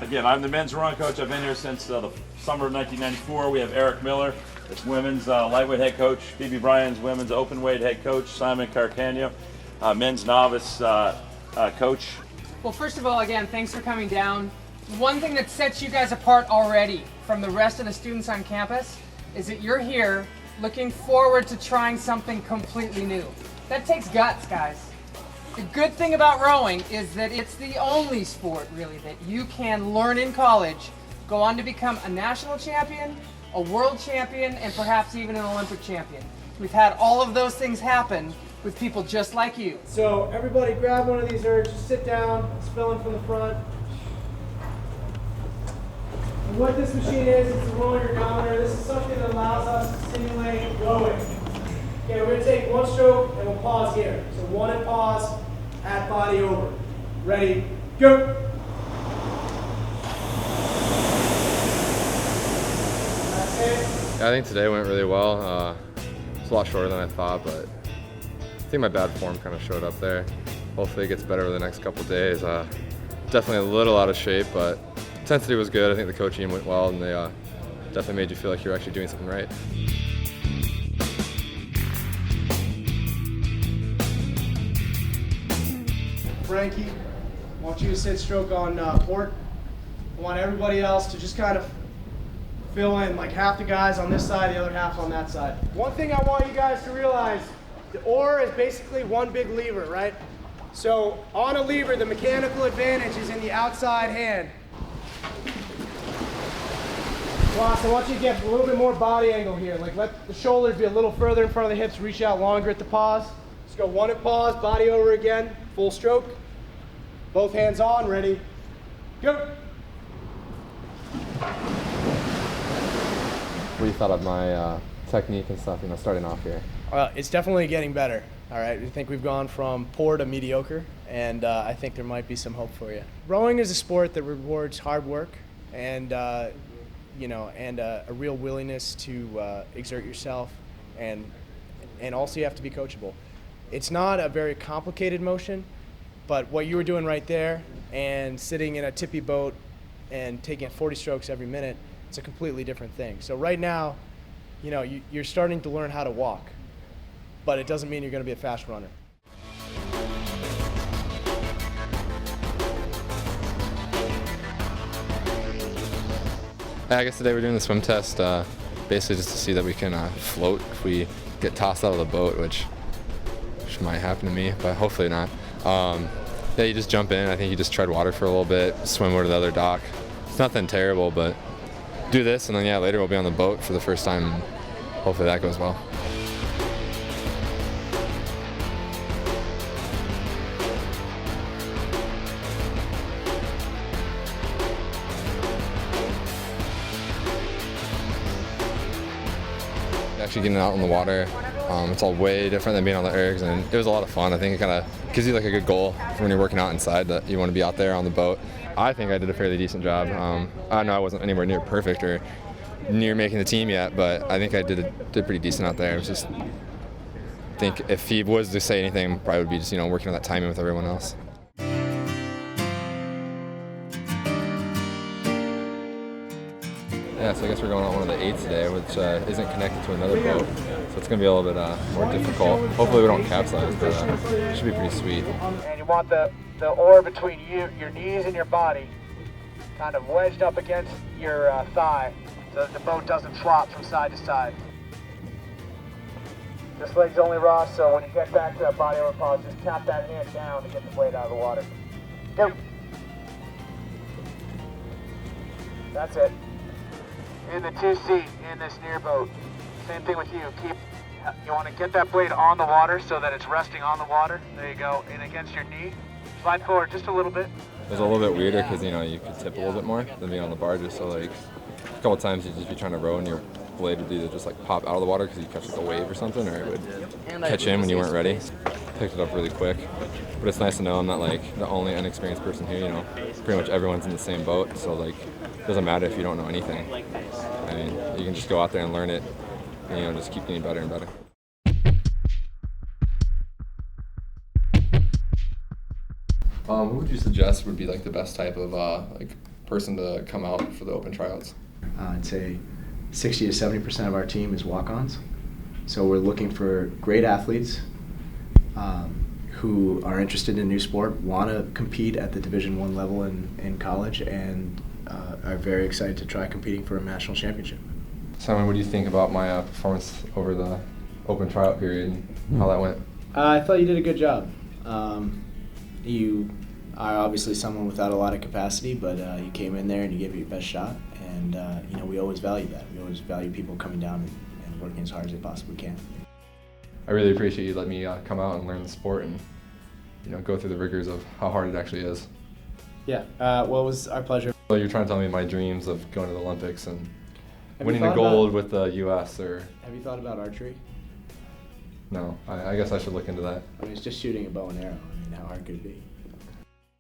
Again, I'm the men's rowing coach. I've been here since the summer of 1994. We have Eric Miller, it's women's lightweight head coach. Phoebe Bryan's women's open weight head coach. Simon Carcagno, men's novice coach. Well, first of all, again, thanks for coming down. One thing that sets you guys apart already from the rest of the students on campus is that you're here looking forward to trying something completely new. That takes guts, guys. The good thing about rowing is that it's the only sport, really, that you can learn in college, go on to become a national champion, a world champion, and perhaps even an Olympic champion. We've had all of those things happen with people just like you. So everybody grab one of these ergs, just sit down, spill in from the front. And what this machine is, it's a rowing ergometer. This is something that allows us to simulate rowing. Okay, we're going to take one stroke and we'll pause here. So one and pause, at body over. Ready, go! That's it. Yeah, I think today went really well. It's a lot shorter than I thought, but I think my bad form kind of showed up there. Hopefully it gets better over the next couple of days. Definitely a little out of shape, but intensity was good. I think the coaching went well, and they definitely made you feel like you're actually doing something right. Frankie, I want you to sit stroke on port. I want everybody else to just kind of fill in, like half the guys on this side, the other half on that side. One thing I want you guys to realize, the oar is basically one big lever, right? So on a lever, the mechanical advantage is in the outside hand. Ross, I want you to get a little bit more body angle here. Like let the shoulders be a little further in front of the hips, reach out longer at the pause. Let's go one at pause, body over again, full stroke. Both hands on, ready, go. What do you thought of my technique and stuff, starting off here? It's definitely getting better. All right, I think we've gone from poor to mediocre, and I think there might be some hope for you. Rowing is a sport that rewards hard work and a real willingness to exert yourself, and also you have to be coachable. It's not a very complicated motion, but what you were doing right there and sitting in a tippy boat and taking 40 strokes every minute, it's a completely different thing. So right now, you're starting to learn how to walk, but it doesn't mean you're going to be a fast runner. I guess today we're doing the swim test, basically just to see that we can float if we get tossed out of the boat, which might happen to me, but hopefully not. Yeah, you just jump in. I think you just tread water for a little bit, swim over to the other dock. It's nothing terrible, but do this, and then later we'll be on the boat for the first time, and hopefully that goes well. Actually getting out on the water, it's all way different than being on the ergs, and it was a lot of fun. I think it kind of gives you like a good goal for when you're working out inside, that you want to be out there on the boat. I think I did a fairly decent job. I know I wasn't anywhere near perfect or near making the team yet, but I think I did pretty decent out there. It was just, I think if he was to say anything, probably would be just working on that timing with everyone else. Yeah, so I guess we're going on one of the 8s today, which isn't connected to another boat, so it's going to be a little bit more difficult. Hopefully we don't capsize, but it should be pretty sweet. And you want the oar between your knees and your body, kind of wedged up against your thigh, so that the boat doesn't flop from side to side. This leg's only Ross, so when you get back to that body over pause, just tap that hand down to get the blade out of the water. Go. That's it. In the 2-seat in this near boat. Same thing with you. You want to get that blade on the water so that it's resting on the water. There you go. And against your knee. Slide forward just a little bit. It was a little bit weirder because you could tip a little bit more than being on the barges. So like a couple of times you'd just be trying to row and your blade would either just like pop out of the water because you catch like a wave or something, or it would catch in when you weren't ready. Picked it up really quick. But it's nice to know I'm not like the only inexperienced person here. Pretty much everyone's in the same boat, so like it doesn't matter if you don't know anything. I mean, you can just go out there and learn it, and just keep getting better and better. Who would you suggest would be like the best type of person to come out for the open tryouts? I'd say 60 to 70% of our team is walk-ons. So we're looking for great athletes who are interested in a new sport, want to compete at the Division I level in college, and are very excited to try competing for a national championship. Simon, what do you think about my performance over the open tryout period and how that went? I thought you did a good job. You are obviously someone without a lot of capacity, but you came in there and you gave it your best shot, and we always value that. We always value people coming down and working as hard as they possibly can. I really appreciate you letting me come out and learn the sport and go through the rigors of how hard it actually is. Yeah, well, it was our pleasure. So you're trying to tell me my dreams of going to the Olympics and Have you winning the thought gold about- with the U.S. or Have you thought about archery? no? I guess I should look into that. I mean, it's just shooting a bow and arrow. I mean, how hard could it be?